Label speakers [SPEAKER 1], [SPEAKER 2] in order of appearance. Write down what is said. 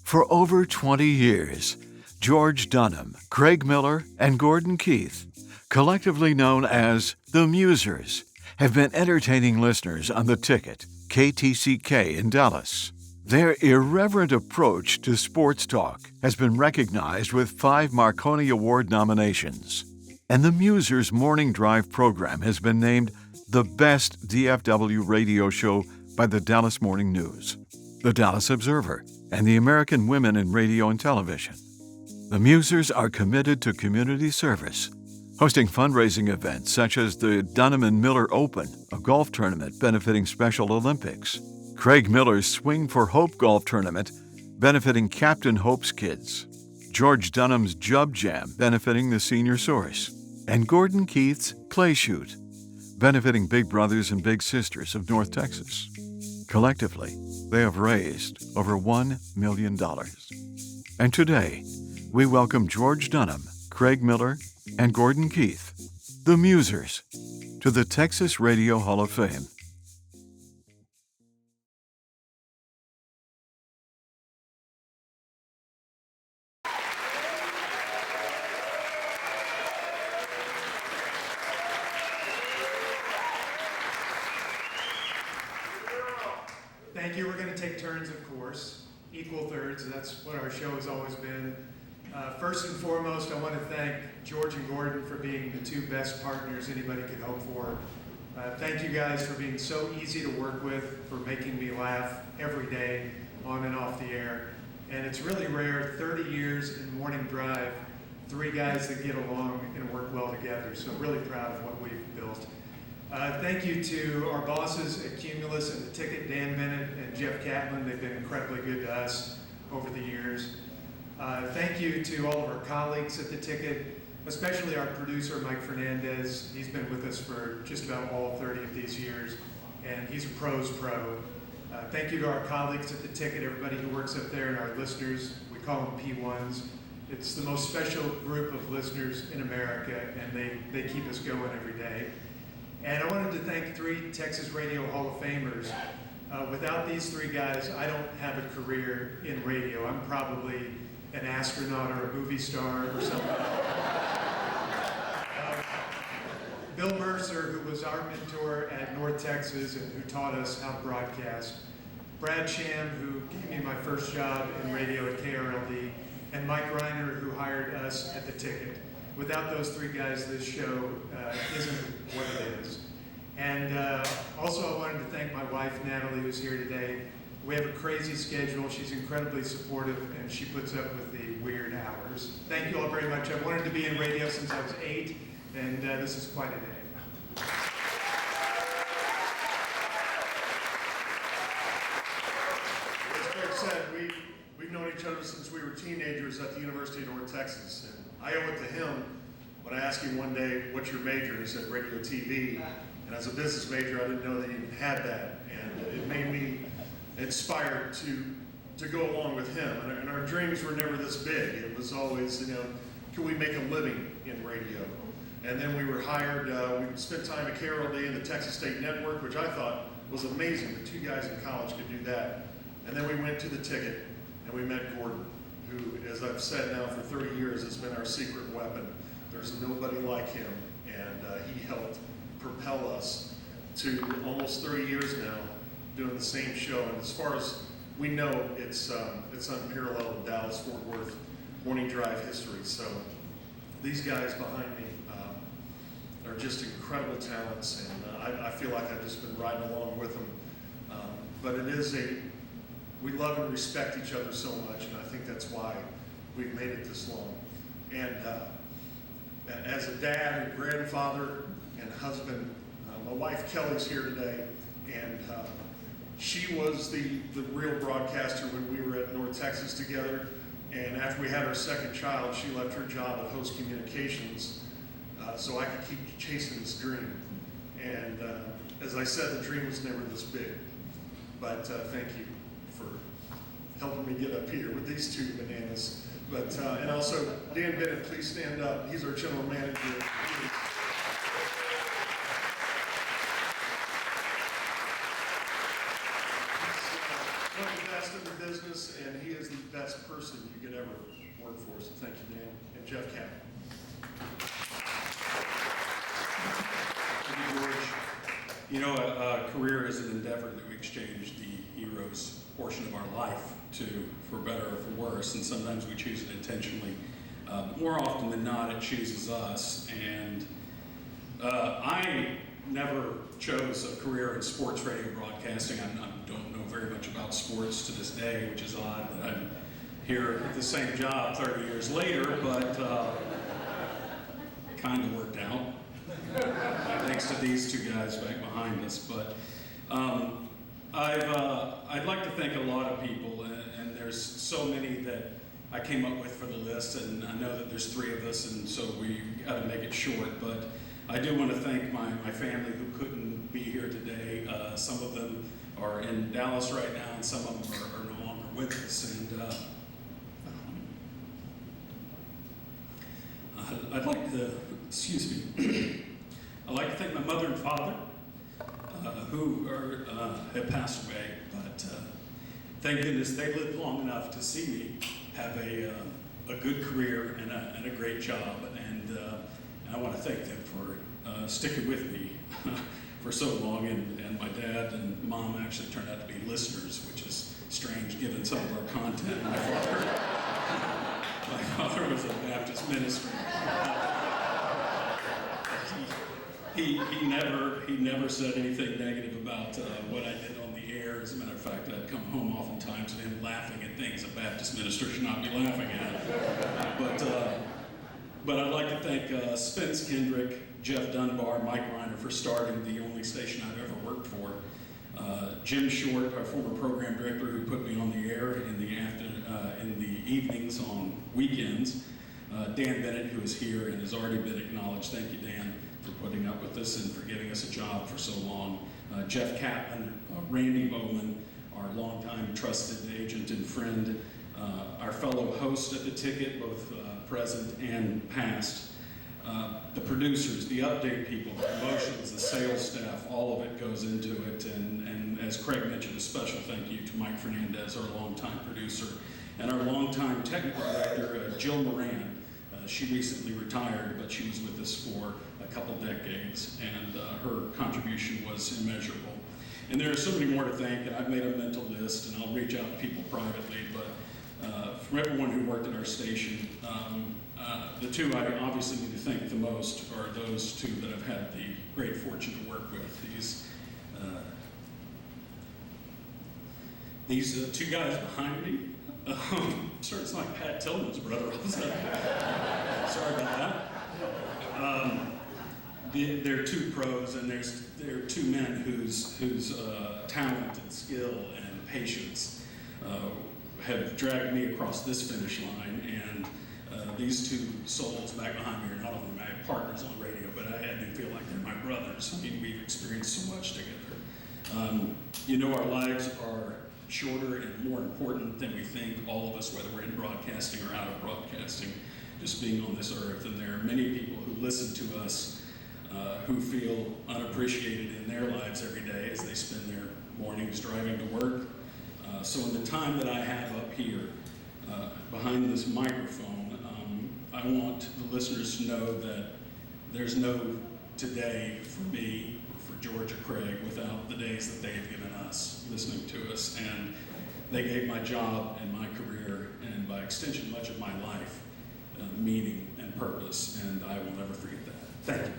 [SPEAKER 1] For over 20 years, George Dunham, Craig Miller, and Gordon Keith, collectively known as the Musers, have been entertaining listeners on the Ticket, KTCK in Dallas. Their irreverent approach to sports talk has been recognized with 5 Marconi Award nominations. And the Musers Morning Drive program has been named the best DFW radio show by the Dallas Morning News, the Dallas Observer, and the American Women in Radio and Television. The Musers are committed to community service, hosting fundraising events such as the Dunham and Miller Open, a golf tournament benefiting Special Olympics, Craig Miller's Swing for Hope golf tournament benefiting Captain Hope's kids, George Dunham's Jub Jam benefiting the Senior Source, and Gordon Keith's Clay Shoot benefiting Big Brothers and Big Sisters of North Texas. Collectively, they have raised over $1 million. And today, we welcome George Dunham, Craig Miller, and Gordon Keith, the Musers, to the Texas Radio Hall of Fame.
[SPEAKER 2] Thank you. We're going to take turns, of course, equal thirds. That's what our show has always been. First and foremost, I want to thank George and Gordon for being the 2 best partners anybody could hope for. Thank you guys for being so easy to work with, for making me laugh every day on and off the air. And it's really rare, 30 years in Morning Drive, 3 guys that get along and work well together. So really proud of what we've built. Thank you to our bosses at Cumulus and the Ticket, Dan Bennett and Jeff Catlin. They've been incredibly good to us over the years. Thank you to all of our colleagues at the Ticket, especially our producer, Mike Fernandez. He's been with us for just about all 30 of these years, and he's a pro's pro. Thank you to our colleagues at the Ticket, everybody who works up there, and our listeners. We call them P1s. It's the most special group of listeners in America, and they keep us going every day. And I wanted to thank 3 Texas Radio Hall of Famers. Without these 3 guys, I don't have a career in radio. I'm probably an astronaut or a movie star or something. Bill Mercer, who was our mentor at North Texas and who taught us how to broadcast. Brad Sham, who gave me my first job in radio at KRLD. And Mike Reiner, who hired us at the Ticket. Without those 3 guys, this show isn't what it is. And also I wanted to thank my wife, Natalie, who's here today. We have a crazy schedule. She's incredibly supportive, and she puts up with the weird hours. Thank you all very much. I've wanted to be in radio since I was 8, and this is quite a day.
[SPEAKER 3] As Greg said, we've known each other since we were teenagers at the University of North Texas. And I owe it to him when I asked him one day, "What's your major?" And he said, "Radio TV." And as a business major, I didn't know that he even had that. And it made me inspired to go along with him. And our dreams were never this big. It was always, can we make a living in radio? And then we were hired, we spent time at KRLD and the Texas State Network, which I thought was amazing that 2 guys in college could do that. And then we went to the Ticket and we met Gordon, who, as I've said now for 30 years, has been our secret weapon. There's nobody like him, and he helped propel us to almost 30 years now doing the same show. And as far as we know, it's unparalleled in Dallas-Fort Worth Morning Drive history. So these guys behind me are just incredible talents, and I feel like I've just been riding along with them. But it is we love and respect each other so much, and I think that's why we've made it this long. And as a dad and grandfather and husband, my wife Kelly's here today, and she was the real broadcaster when we were at North Texas together. And after we had our second child, she left her job at Host Communications so I could keep chasing this dream. And as I said, the dream was never this big. But thank you for helping me get up here with these 2 bananas. But and also, Dan Bennett, please stand up. He's our general manager. in the business, and he is the best person you could ever work for. So thank you, Dan, and Jeff Cap.
[SPEAKER 4] Thank you, George. You know, a career is an endeavor that we exchange the hero's portion of our life to, for better or for worse, and sometimes we choose it intentionally. More often than not, it chooses us, and I never chose a career in sports radio broadcasting. I don't know very much about sports to this day, which is odd that I'm here at the same job 30 years later, but it kind of worked out. Thanks to these two guys back behind us. But I'd like to thank a lot of people, and there's so many that I came up with for the list, and I know that there's 3 of us, and so we got to make it short. But I do want to thank my family who couldn't be here today. Some of them are in Dallas right now, and some of them are no longer with us. And I'd like to, I'd like to thank my mother and father, who have passed away, but thank goodness they lived long enough to see me have a good career and a great job, and I want to thank them for sticking with me for so long, and my dad and mom actually turned out to be listeners, which is strange given some of our content. My father was a Baptist minister. He never said anything negative about what I did on the air. As a matter of fact, I'd come home oftentimes and him laughing at things a Baptist minister should not be laughing at. But I'd like to thank Spence Kendrick, Jeff Dunbar, Mike Reiner for starting the only station I've ever worked for. Jim Short, our former program director, who put me on the air in the evenings on weekends. Dan Bennett, who is here and has already been acknowledged. Thank you, Dan, for putting up with us and for giving us a job for so long. Jeff Kaplan, Randy Bowman, our longtime trusted agent and friend, our fellow host at the Ticket, both present and past. The producers, the update people, the promotions, the sales staff, all of it goes into it. And as Craig mentioned, a special thank you to Mike Fernandez, our longtime producer, and our longtime technical director, Jill Moran. She recently retired, but she was with us for a couple decades, and her contribution was immeasurable. And there are so many more to thank, and I've made a mental list, and I'll reach out to people privately, but from everyone who worked at our station, the 2 I obviously need to thank the most are those 2 that I've had the great fortune to work with. These 2 guys behind me, sure, it's like Pat Tillman's brother. Sorry about that. They're 2 pros, and they're 2 men whose talent and skill and patience have dragged me across this finish line. And these 2 souls back behind me are not only my partners on radio, but I do feel like they're my brothers. I mean, we've experienced so much together. You know, our lives are shorter and more important than we think, all of us, whether we're in broadcasting or out of broadcasting, just being on this earth. And there are many people who listen to us who feel unappreciated in their lives every day as they spend their mornings driving to work. So in the time that I have up here behind this microphone, I want the listeners to know that there's no today for me, or for George or Craig, without the days that they've given us, listening to us. And they gave my job and my career, and by extension, much of my life, meaning and purpose, and I will never forget that. Thank you.